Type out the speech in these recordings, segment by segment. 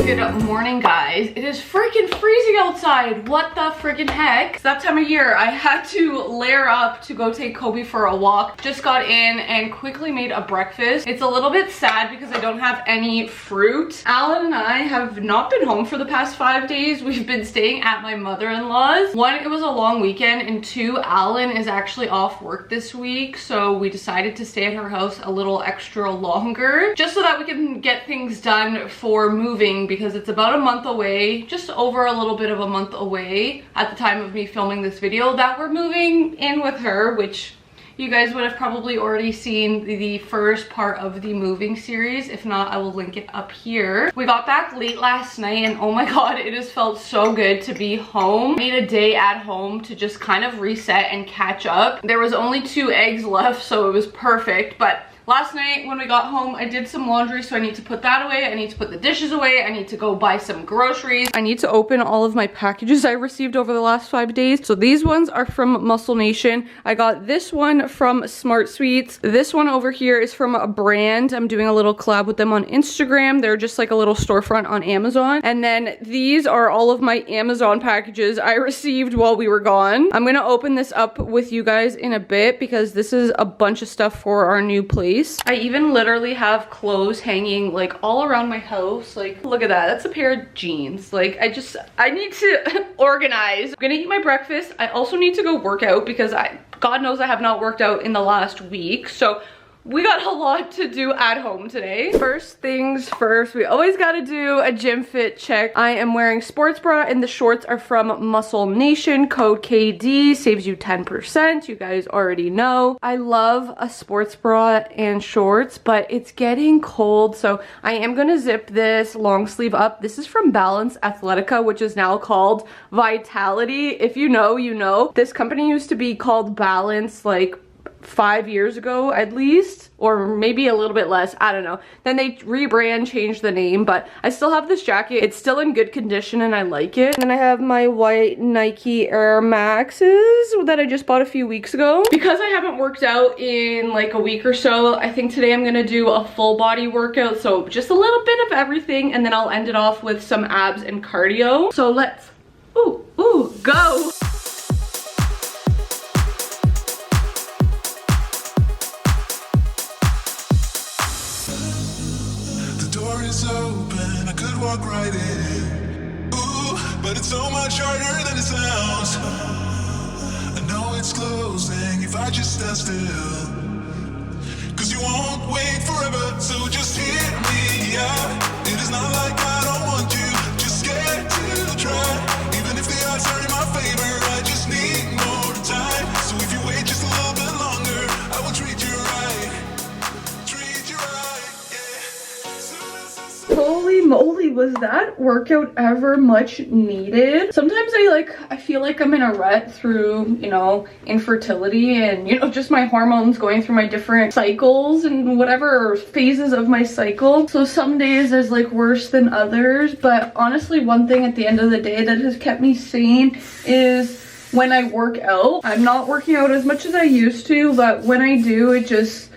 Good morning, guys. It is freaking freezing outside. What the freaking heck? It's that time of year. I had to layer up to go take Kobe for a walk. Just got in and quickly made a breakfast. It's a little bit sad because I don't have any fruit. Alan and I have not been home for the past 5 days. We've been staying at my mother-in-law's. One, it was a long weekend, and two, Alan is actually off work this week, so we decided to stay at her house a little extra longer just so that we can get things done for moving, because it's about a month away, just over a little bit of a month away at the time of me filming this video, that we're moving in with her, which you guys would have probably already seen the first part of the moving series. If not, I will link it up here. We got back late last night and oh my god, it has felt so good to be home. I need a day at home to just kind of reset and catch up. There was only 2 eggs left, so it was perfect, but last night when we got home, I did some laundry, so I need to put that away. I need to put the dishes away. I need to go buy some groceries. I need to open all of my packages I received over the last 5 days. So these ones are from Muscle Nation. I got this one from Smart Sweets. This one over here is from a brand. I'm doing a little collab with them on Instagram. They're just like a little storefront on Amazon. And then these are all of my Amazon packages I received while we were gone. I'm gonna open this up with you guys in a bit because this is a bunch of stuff for our new place. I even literally have clothes hanging like all around my house. Like, look at that. That's a pair of jeans. Like, I need to organize. I'm gonna eat my breakfast. I also need to go work out because God knows I have not worked out in the last week. So we got a lot to do at home today. First things first, we always gotta do a gym fit check. I am wearing sports bra and the shorts are from Muscle Nation. Code KD saves you 10%. You guys already know. I love a sports bra and shorts, but it's getting cold, so I am gonna zip this long sleeve up. This is from Balance Athletica, which is now called Vitality. If you know, you know. This company used to be called Balance like 5 years ago at least, or maybe a little bit less, I don't know. Then they rebrand, changed the name, but I still have this jacket. It's still in good condition and I like it. And then I have my white Nike Air Maxes that I just bought a few weeks ago. Because I haven't worked out in like a week or so, I think today I'm gonna do a full body workout, so just a little bit of everything, and then I'll end it off with some abs and cardio. So let's go. Open, I could walk right in. Ooh, but it's so much harder than it sounds. I know it's closing if I just stand still. Cause you won't wait forever, so just hit me up. It is not like I don't want you, just scared to try. Even if the odds are in my favor, I just need more time. So if you wait just a little bit longer, I will treat you right. Treat you right, yeah. Holy moly, was that workout ever much needed? Sometimes I feel like I'm in a rut through, you know, infertility and, you know, just my hormones going through my different cycles and whatever phases of my cycle. So some days is like worse than others, but honestly, one thing at the end of the day that has kept me sane is when I work out. I'm not working out as much as I used to, but when I do, it's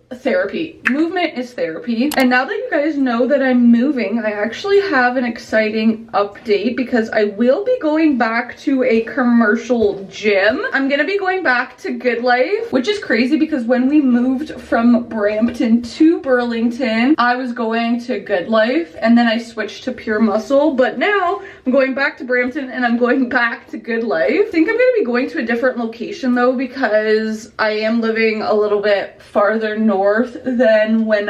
therapy. Movement is therapy. And now that you guys know that I'm moving, I actually have an exciting update because I will be going back to a commercial gym. I'm gonna be going back to Good Life, which is crazy because when we moved from Brampton to Burlington, I was going to Good Life and then I switched to Pure Muscle, but now I'm going back to Brampton and I'm going back to Good Life. I think I'm gonna be going to a different location though because I am living a little bit farther north than when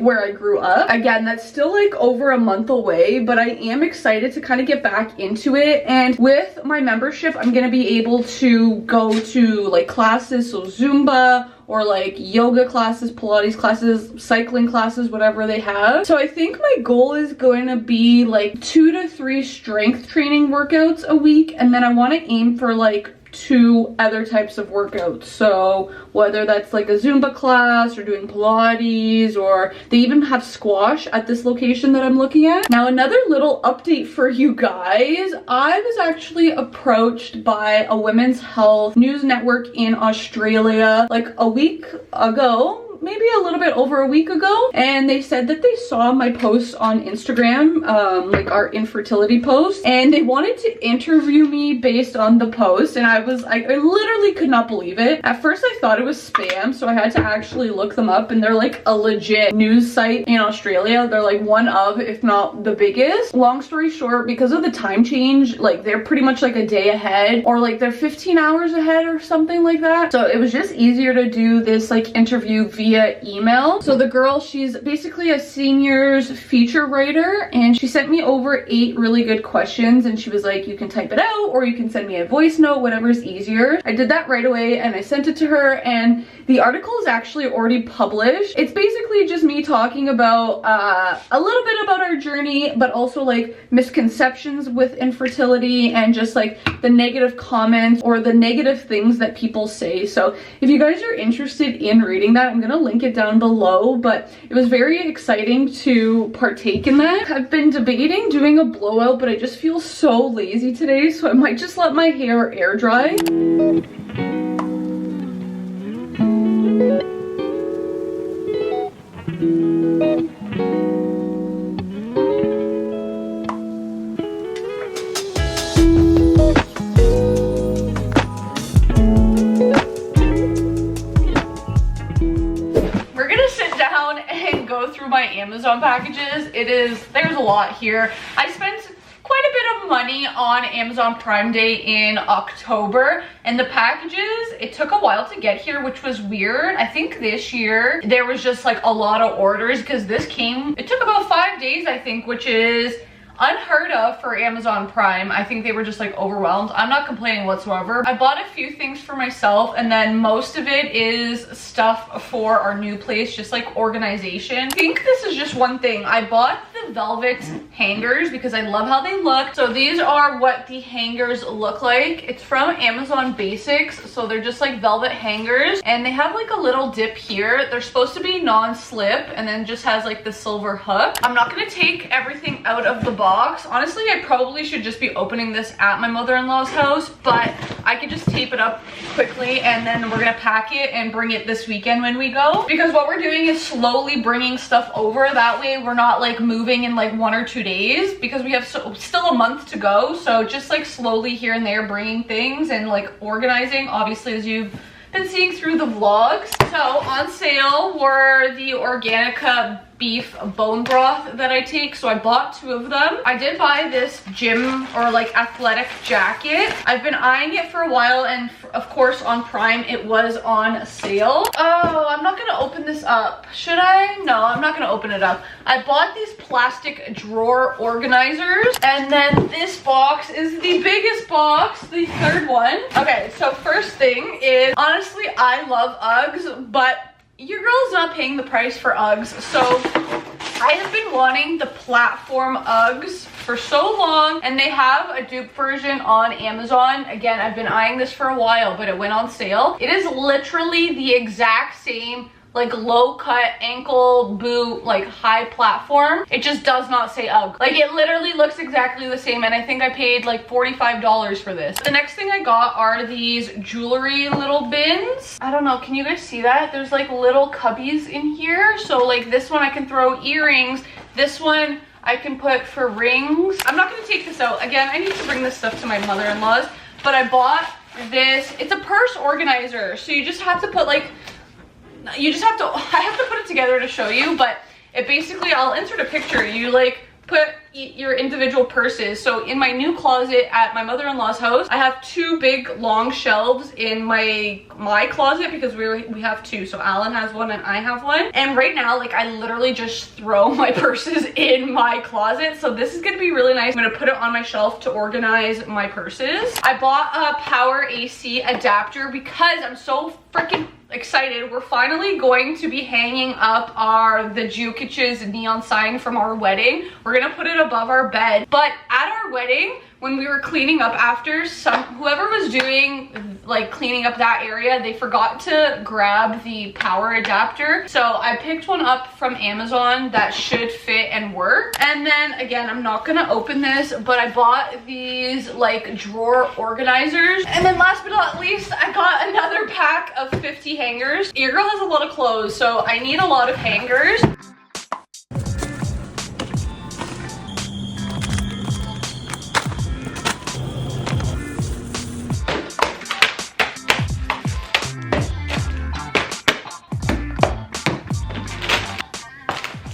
where I grew up. Again, that's still like over a month away, but I am excited to kind of get back into it. And with my membership, I'm gonna be able to go to like classes, so Zumba or like yoga classes, Pilates classes, cycling classes, whatever they have. So I think my goal is going to be like 2 to 3 strength training workouts a week, and then I want to aim for like 2 other types of workouts. So whether that's like a Zumba class or doing Pilates, or they even have squash at this location that I'm looking at. Now, another little update for you guys. I was actually approached by a women's health news network in Australia like a week ago, maybe a little bit over a week ago, and they said that they saw my post on Instagram, like our infertility post, and they wanted to interview me based on the post. And I literally could not believe it. At first I thought it was spam, so I had to actually look them up, and they're like a legit news site in Australia. They're like one of, if not the biggest. Long story short, because of the time change, like they're pretty much like a day ahead, or like they're 15 hours ahead or something like that. So it was just easier to do this like interview via email. So the girl, she's basically a seniors feature writer, and she sent me over 8 really good questions, and she was like, you can type it out or you can send me a voice note, whatever's easier. I did that right away and I sent it to her, and the article is actually already published. It's basically just me talking about a little bit about our journey, but also like misconceptions with infertility and just like the negative comments or the negative things that people say. So if you guys are interested in reading that, I'm gonna link it down below, but it was very exciting to partake in that. I've been debating doing a blowout, but I just feel so lazy today, so I might just let my hair air dry. My Amazon packages. There's a lot here. I spent quite a bit of money on Amazon Prime Day in October, and the packages, it took a while to get here, which was weird. I think this year there was just like a lot of orders, because this came, it took about 5 days, I think, which is unheard of for Amazon Prime. I think they were just like overwhelmed. I'm not complaining whatsoever. I bought a few things for myself, and then most of it is stuff for our new place, just like organization. I think this is just one thing. I bought the velvet hangers because I love how they look. So these are what the hangers look like. It's from Amazon Basics, so they're just like velvet hangers, and they have like a little dip here. They're supposed to be non-slip, and then just has like the silver hook. I'm not gonna take everything out of the box. Honestly, I probably should just be opening this at my mother-in-law's house, but I could just tape it up quickly, and then we're gonna pack it and bring it this weekend when we go, because what we're doing is slowly bringing stuff over. That way we're not like moving in like 1 or 2 days, because we have still a month to go. So just like slowly here and there bringing things and like organizing, obviously, as you've been seeing through the vlogs. So on sale were the Organica beef bone broth that I take, so I bought 2 of them. I did buy this gym or like athletic jacket. I've been eyeing it for a while, and of course on Prime it was on sale. Oh, I'm not gonna open this up. Should I? No, I'm not gonna open it up. I bought these plastic drawer organizers, and then this box is the biggest box, the 3rd one. Okay, so first thing is, honestly, I love Uggs, but your girl's not paying the price for Uggs. So I have been wanting the platform Uggs for so long, and they have a dupe version on Amazon. Again, I've been eyeing this for a while, but it went on sale. It is literally the exact same like low cut ankle boot, like high platform. It just does not say UGG. Like it literally looks exactly the same, and I think I paid like $45 for this. The next thing I got are these jewelry little bins. I don't know, can you guys see that? There's like little cubbies in here. So like this one I can throw earrings. This one I can put for rings. I'm not gonna take this out. Again, I need to bring this stuff to my mother-in-law's, but I bought this. It's a purse organizer. So you just have to put like, I have to put it together to show you, but it basically, I'll insert a picture. You like put your individual purses. So in my new closet at my mother-in-law's house, I have 2 big long shelves in my closet, because we have 2. So Alan has one and I have one. And right now, like I literally just throw my purses in my closet. So this is gonna be really nice. I'm gonna put it on my shelf to organize my purses. I bought a power AC adapter because I'm so freaking excited. We're finally going to be hanging up the Jukic's neon sign from our wedding. We're gonna put it above our bed. But at our wedding, when we were cleaning up after, whoever was doing like cleaning up that area, they forgot to grab the power adapter. So I picked one up from Amazon that should fit and work. And then again, I'm not gonna open this, but I bought these like drawer organizers. And then last but not least, I got another pack of 50 hangers. Your girl has a lot of clothes, so I need a lot of hangers.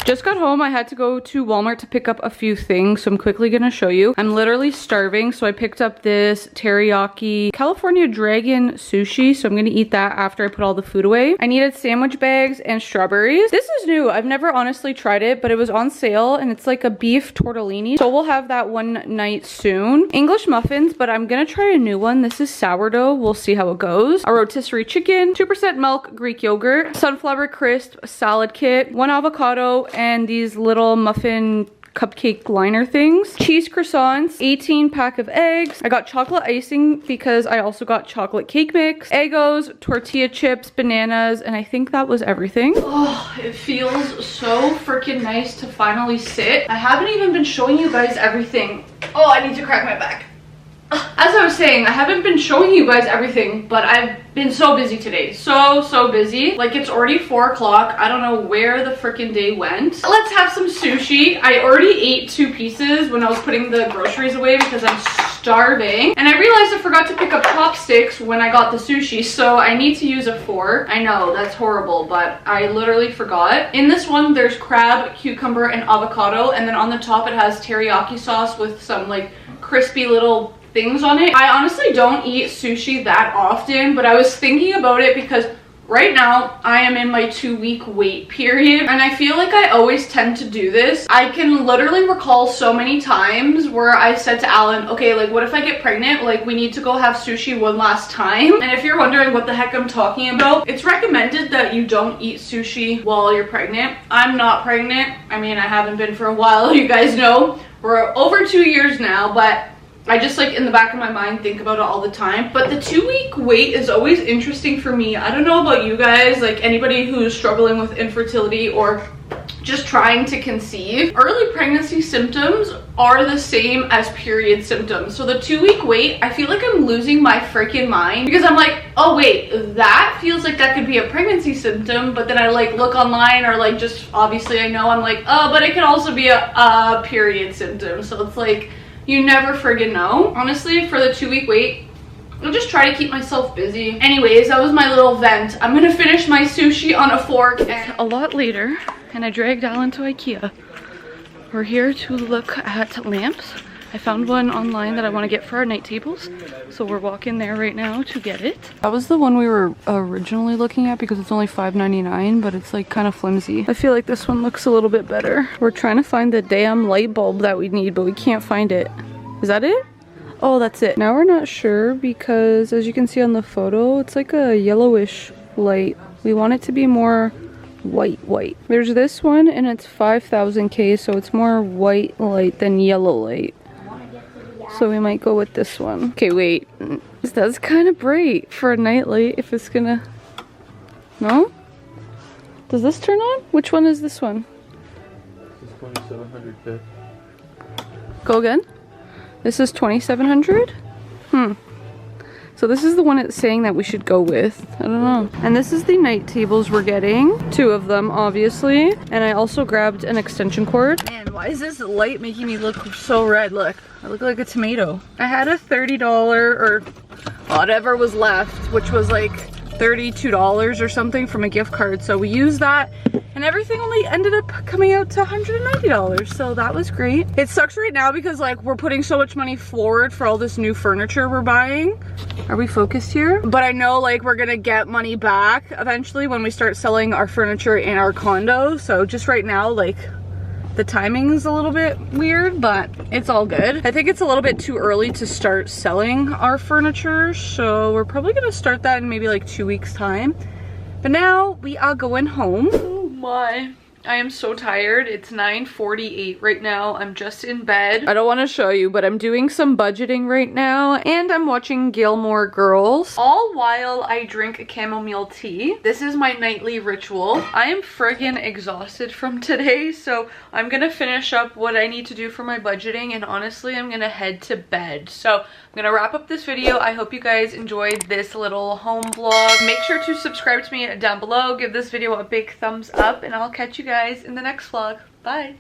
Just got home. I had to go to Walmart to pick up a few things, so I'm quickly gonna show you. I'm literally starving, so I picked up this teriyaki California Dragon sushi, so I'm gonna eat that after I put all the food away. I needed sandwich bags and strawberries. This is new. I've never honestly tried it, but it was on sale, and it's like a beef tortellini, so we'll have that one night soon. English muffins, but I'm gonna try a new one. This is sourdough. We'll see how it goes. A rotisserie chicken, 2% milk, Greek yogurt, sunflower crisp, salad kit, 1 avocado, and these little muffin cupcake liner things, cheese croissants, 18 pack of eggs. I got chocolate icing because I also got chocolate cake mix, Eggos, tortilla chips, bananas, and I think that was everything. Oh, it feels so freaking nice to finally sit. I haven't even been showing you guys everything. Oh, I need to crack my back. As I was saying, I haven't been showing you guys everything, but I've been so busy today. So busy. Like, it's already 4 o'clock. I don't know where the freaking day went. Let's have some sushi. I already ate 2 pieces when I was putting the groceries away because I'm starving. And I realized I forgot to pick up chopsticks when I got the sushi, so I need to use a fork. I know, that's horrible, but I literally forgot. In this one, there's crab, cucumber, and avocado, and then on the top it has teriyaki sauce with some like crispy little things on it. I honestly don't eat sushi that often, but I was thinking about it because right now I am in my 2-week wait period, and I feel like I always tend to do this. I can literally recall so many times where I said to Alan, okay, like what if I get pregnant? Like we need to go have sushi one last time. And if you're wondering what the heck I'm talking about, it's recommended that you don't eat sushi while you're pregnant. I'm not pregnant. I mean, I haven't been for a while, you guys know. We're over 2 years now, but I just like in the back of my mind think about it all the time. But the 2-week wait is always interesting for me. I don't know about you guys, like anybody who's struggling with infertility or just trying to conceive. Early pregnancy symptoms are the same as period symptoms. So the 2-week wait, I feel like I'm losing my freaking mind because I'm like, oh wait, that feels like that could be a pregnancy symptom, but then I like look online or like just obviously I know I'm like, oh, but it could also be a period symptom. So it's like, you never friggin' know. Honestly, for the 2-week wait, I'll just try to keep myself busy. Anyways, that was my little vent. I'm gonna finish my sushi on a fork. And a lot later, and I dragged Alan to Ikea. We're here to look at lamps. I found one online that I want to get for our night tables, so we're walking there right now to get it. That was the one we were originally looking at because it's only $5.99, but it's like kind of flimsy. I feel like this one looks a little bit better. We're trying to find the damn light bulb that we need, but we can't find it. Is that it? Oh, that's it. Now we're not sure because as you can see on the photo, it's like a yellowish light. We want it to be more white. There's this one and it's 5,000 K, so it's more white light than yellow light. So we might go with this one. Okay, wait. That's kind of bright for a night light if it's gonna... No? Does this turn on? Which one is this one? This is 2700. Go again? This is 2700? So this is the one it's saying that we should go with. I don't know. And this is the night tables we're getting. 2 of them, obviously. And I also grabbed an extension cord. Man, why is this light making me look so red? Look, I look like a tomato. I had a $30 or whatever was left, which was like $32 or something from a gift card. So we used that and everything only ended up coming out to $190. So that was great. It sucks right now because like we're putting so much money forward for all this new furniture we're buying. Are we focused here? But I know like we're gonna get money back eventually when we start selling our furniture in our condo. So just right now, like the timing is a little bit weird, but it's all good. I think it's a little bit too early to start selling our furniture, so we're probably gonna start that in maybe like 2 weeks time. But now we are going home. Oh my. I am so tired. It's 9:48 right now. I'm just in bed. I don't want to show you, but I'm doing some budgeting right now and I'm watching Gilmore Girls, all while I drink a chamomile tea. This is my nightly ritual. I am friggin' exhausted from today, so I'm gonna finish up what I need to do for my budgeting, and honestly, I'm gonna head to bed. So I'm gonna wrap up this video. I hope you guys enjoyed this little home vlog. Make sure to subscribe to me down below. Give this video a big thumbs up, and I'll catch you guys in the next vlog. Bye.